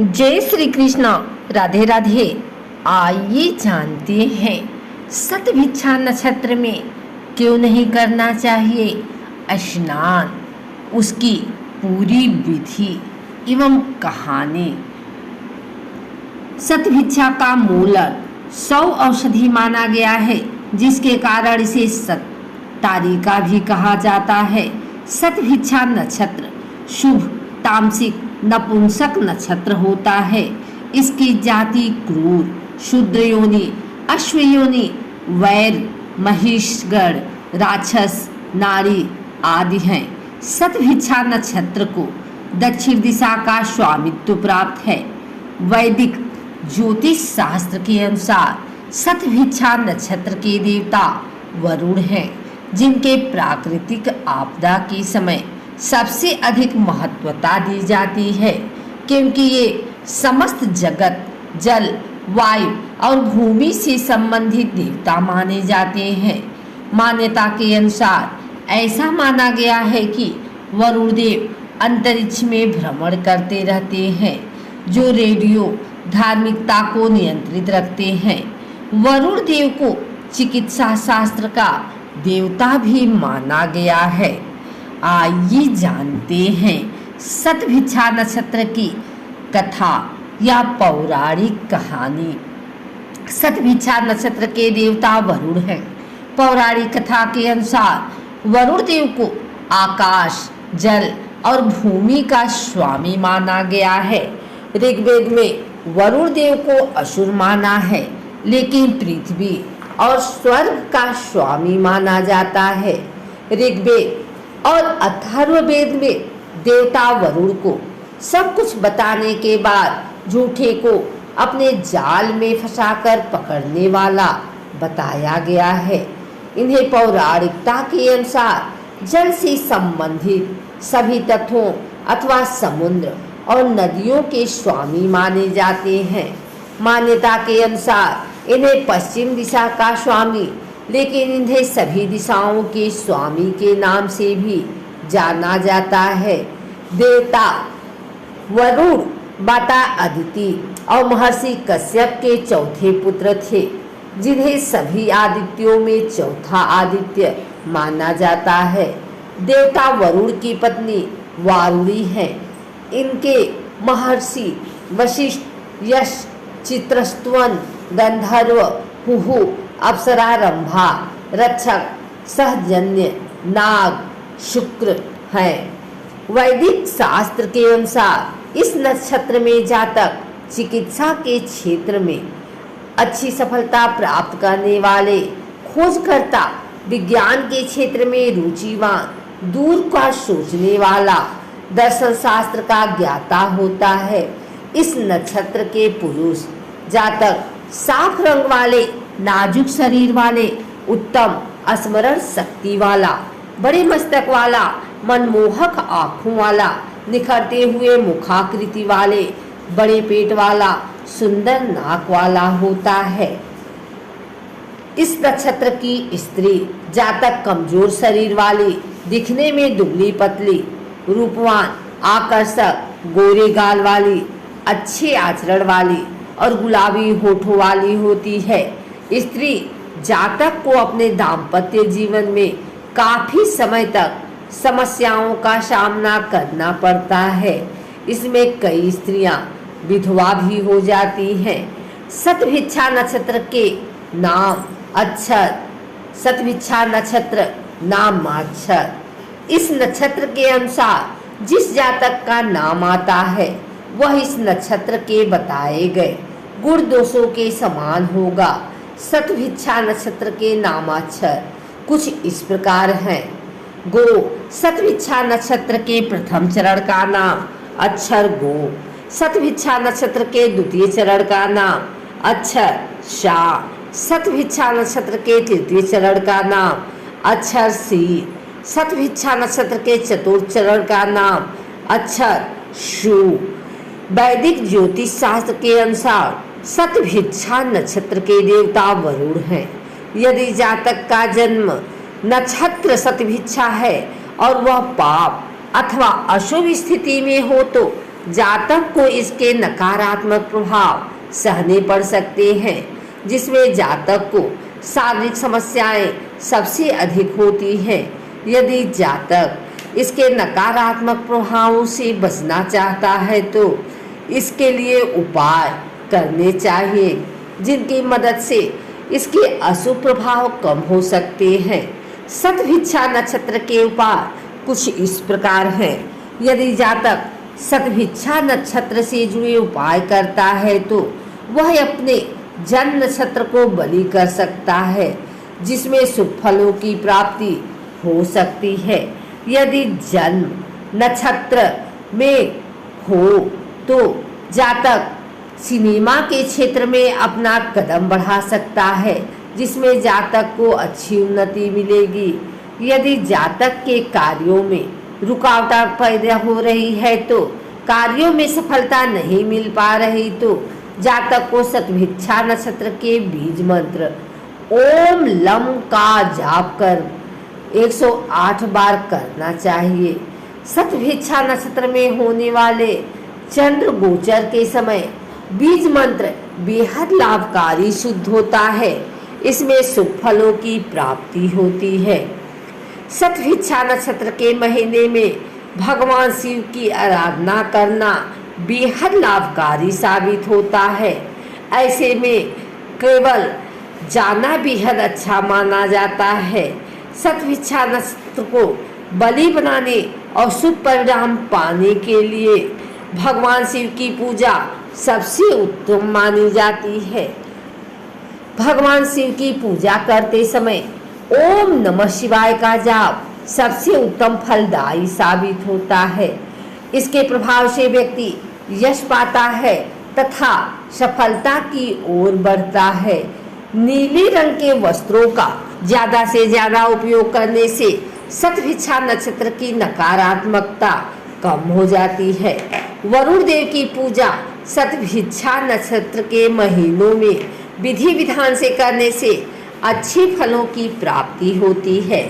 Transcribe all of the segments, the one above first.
जय श्री कृष्ण। राधे राधे। आइए जानते हैं शतभिच्छा नक्षत्र में क्यों नहीं करना चाहिए स्नान, उसकी पूरी विधि एवं कहानी। शतभिच्छा का मूलक 100 औषधि माना गया है, जिसके कारण इसे शतारिका भी कहा जाता है। शतभिच्छा नक्षत्र शुभ तामसिक नपुंसक नक्षत्र होता है। इसकी जाति क्रूर, शूद्र योनि, अश्व योनि, वैर, महिषगढ़, राक्षस, नारी आदि हैं। शतभिच्छा नक्षत्र को दक्षिण दिशा का स्वामित्व प्राप्त है। वैदिक ज्योतिष शास्त्र के अनुसार शतभिच्छा नक्षत्र के देवता वरुण हैं, जिनके प्राकृतिक आपदा के समय सबसे अधिक महत्वता दी जाती है, क्योंकि ये समस्त जगत, जल, वायु और भूमि से संबंधित देवता माने जाते हैं। मान्यता के अनुसार ऐसा माना गया है कि वरुण देव अंतरिक्ष में भ्रमण करते रहते हैं, जो रेडियो धार्मिकता को नियंत्रित रखते हैं। वरुण देव को चिकित्सा शास्त्र का देवता भी माना गया है। आइए जानते हैं शतभिच्छा नक्षत्र की कथा या पौराणिक कहानी। शतभिच्छा नक्षत्र के देवता वरुण हैं। पौराणिक कथा के अनुसार वरुण देव को आकाश, जल और भूमि का स्वामी माना गया है। ऋग्वेद में वरुण देव को असुर माना है, लेकिन पृथ्वी और स्वर्ग का स्वामी माना जाता है। ऋग्वेद और अथर्ववेद में देवता वरुण को सब कुछ बताने के बाद झूठे को अपने जाल में फंसाकर पकड़ने वाला बताया गया है। इन्हें पौराणिकता के अनुसार जल से संबंधित सभी तत्वों अथवा समुद्र और नदियों के स्वामी माने जाते हैं। मान्यता के अनुसार इन्हें पश्चिम दिशा का स्वामी, लेकिन इन्हें सभी दिशाओं के स्वामी के नाम से भी जाना जाता है। देवता वरुण माता अदिति और महर्षि कश्यप के चौथे पुत्र थे, जिन्हें सभी आदित्यों में चौथा आदित्य माना जाता है। देवता वरुण की पत्नी वारुणी है। इनके महर्षि वशिष्ठ, यश, चित्रस्तवन, गंधर्व, हुहु, अप्सरा, रंभा, रक्षक, सहजन्य, नाग, शुक्र हैं। वैदिक शास्त्र के अनुसार इस नक्षत्र में जातक चिकित्सा के क्षेत्र में अच्छी सफलता प्राप्त करने वाले, खोजकर्ता, विज्ञान के क्षेत्र में रुचिवान, दूर का सोचने वाला, दर्शन शास्त्र का ज्ञाता होता है। इस नक्षत्र के पुरुष जातक साफ रंग वाले, नाजुक शरीर वाले, उत्तम स्मरण शक्ति वाला, बड़े मस्तक वाला, मनमोहक आँखों वाला, निखरते हुए मुखाकृति वाले, बड़े पेट वाला, सुंदर नाक वाला होता है। इस नक्षत्र की स्त्री जातक कमजोर शरीर वाली, दिखने में दुबली पतली, रूपवान, आकर्षक, गोरे गाल वाली, अच्छे आचरण वाली और गुलाबी होठों वाली होती है। स्त्री जातक को अपने दाम्पत्य जीवन में काफी समय तक समस्याओं का सामना करना पड़ता है। इसमें कई स्त्रियां विधवा भी हो जाती हैं। शतभिच्छा नक्षत्र के नाम अक्षर। शतभिच्छा नक्षत्र नाम माक्षर। इस नक्षत्र के अनुसार जिस जातक का नाम आता है, वह इस नक्षत्र के बताए गए गुण दोषों के समान होगा। शतभिच्छा नक्षत्र के नामाक्षर कुछ इस प्रकार हैं। गो। शतभिच्छा नक्षत्र के प्रथम चरण का नाम अक्षर गो। शतभिच्छा नक्षत्र के द्वितीय चरण का नाम अक्षर शा। शतभिच्छा नक्षत्र के तृतीय चरण का नाम अक्षर सी। शतभिच्छा नक्षत्र के चतुर्थ चरण का नाम अक्षर शु। वैदिक ज्योतिष शास्त्र के अनुसार शतभिच्छा नक्षत्र के देवता वरुण हैं। यदि जातक का जन्म नक्षत्र शतभिच्छा है और वह पाप अथवा अशुभ स्थिति में हो, तो जातक को इसके नकारात्मक प्रभाव सहने पड़ सकते हैं, जिसमें जातक को शारीरिक समस्याएं सबसे अधिक होती हैं। यदि जातक इसके नकारात्मक प्रभावों से बचना चाहता है तो इसके लिए उपाय करने चाहिए, जिनकी मदद से इसके अशुभ प्रभाव कम हो सकते हैं। शतभिच्छा नक्षत्र के उपाय कुछ इस प्रकार हैं। यदि जातक शतभिच्छा नक्षत्र से जुड़े उपाय करता है तो वह अपने जन्म नक्षत्र को बलि कर सकता है, जिसमें शुभ फलों की प्राप्ति हो सकती है। यदि जन्म नक्षत्र में हो तो जातक सिनेमा के क्षेत्र में अपना कदम बढ़ा सकता है, जिसमें जातक को अच्छी उन्नति मिलेगी। यदि जातक के कार्यों में रुकावट पैदा हो रही है तो कार्यों में सफलता नहीं मिल पा रही तो जातक को शतभिच्छा नक्षत्र के बीज मंत्र ओम लम का जाप कर 108 बार करना चाहिए। शतभिच्छा नक्षत्र में होने वाले चंद्र गोचर के समय बीज मंत्र बेहद लाभकारी सिद्ध होता है। इसमें शुभ फलों की प्राप्ति होती है। शतभिच्छा नक्षत्र के महीने में भगवान शिव की आराधना करना बेहद लाभकारी साबित होता है। ऐसे में केवल जाना बेहद अच्छा माना जाता है। शतभिच्छा नक्षत्र को बलि बनाने और शुभ परिणाम पाने के लिए भगवान शिव की पूजा सबसे उत्तम मानी जाती है। भगवान शिव की पूजा करते समय ओम नमः शिवाय का जाप सबसे उत्तम फलदायी साबित होता है। इसके प्रभाव से व्यक्ति यश पाता है तथा सफलता की ओर बढ़ता है। नीले रंग के वस्त्रों का ज्यादा से ज्यादा उपयोग करने से शतभिच्छा नक्षत्र की नकारात्मकता कम हो जाती है। वरुण देव की पूजा शतभिच्छा नक्षत्र के महीनों में विधि विधान से करने से अच्छे फलों की प्राप्ति होती है।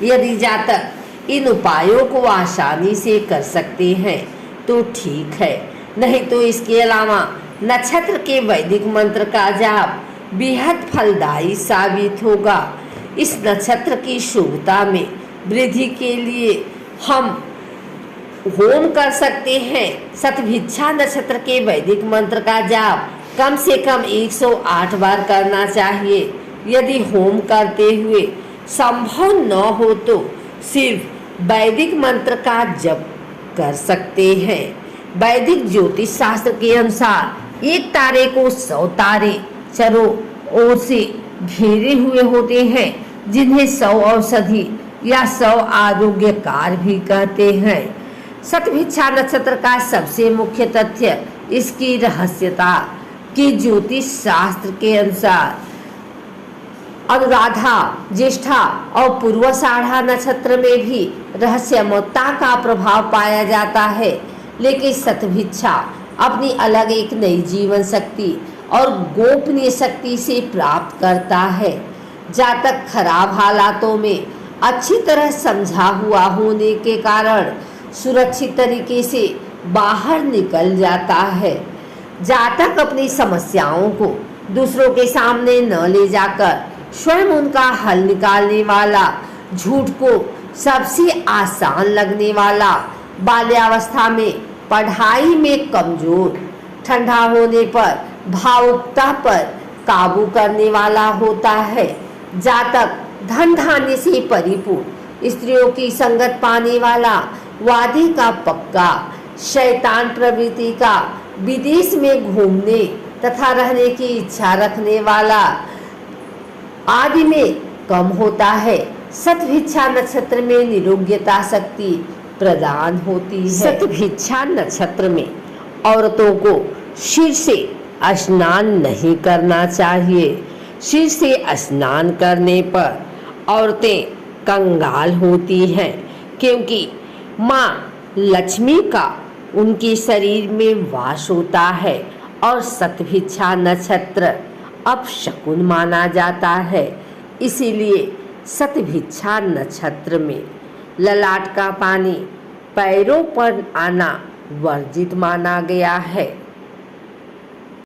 यदि जातक इन उपायों को आसानी से कर सकते हैं तो ठीक है, नहीं तो इसके अलावा नक्षत्र के वैदिक मंत्र का जाप बेहद फलदायी साबित होगा। इस नक्षत्र की शुभता में वृद्धि के लिए हम होम कर सकते हैं। शतभिच्छा नक्षत्र के वैदिक मंत्र का जाप कम से कम 108 बार करना चाहिए। यदि होम करते हुए संभव न हो तो सिर्फ वैदिक मंत्र का जप कर सकते हैं। वैदिक ज्योतिष शास्त्र के अनुसार एक तारे को 100 तारे चारों ओर से घेरे हुए होते हैं, जिन्हें 100 औषधि या 100 आरोग्यकार भी कहते हैं। शतभिच्छा नक्षत्र का सबसे मुख्य तथ्य इसकी रहस्यता कि ज्योतिष शास्त्र के अनुसार अनुराधा, ज्येष्ठा और पूर्वाषाढ़ा नक्षत्र में भी रहस्यमयता का प्रभाव पाया जाता है, लेकिन शतभिच्छा अपनी अलग एक नई जीवन शक्ति और गोपनीय शक्ति से प्राप्त करता है। जातक खराब हालातों में अच्छी तरह समझा हुआ होने के कारण सुरक्षित तरीके से बाहर निकल जाता है। जातक अपनी समस्याओं को दूसरों के सामने न ले जाकर स्वयं उनका हल निकालने वाला, झूठ को सबसे आसान लगने वाला, बाल्यावस्था में पढ़ाई में कमजोर, ठंडा होने पर भावुकता पर काबू करने वाला होता है। जातक धन धान्य से परिपूर्ण, स्त्रियों की संगत पाने वाला, वादे का पक्का, शैतान प्रवृत्ति का, विदेश में घूमने तथा रहने की इच्छा रखने वाला आदि में कम होता है। शतभिच्छा नक्षत्र में निरोग्यता शक्ति प्रदान होती है। शतभिच्छा नक्षत्र में औरतों को सिर से स्नान नहीं करना चाहिए। सिर से स्नान करने पर औरतें कंगाल होती हैं, क्योंकि माँ लक्ष्मी का उनके शरीर में वास होता है और शतभिच्छा नक्षत्र अपशकुन माना जाता है। इसीलिए शतभिच्छा नक्षत्र में ललाट का पानी पैरों पर आना वर्जित माना गया है।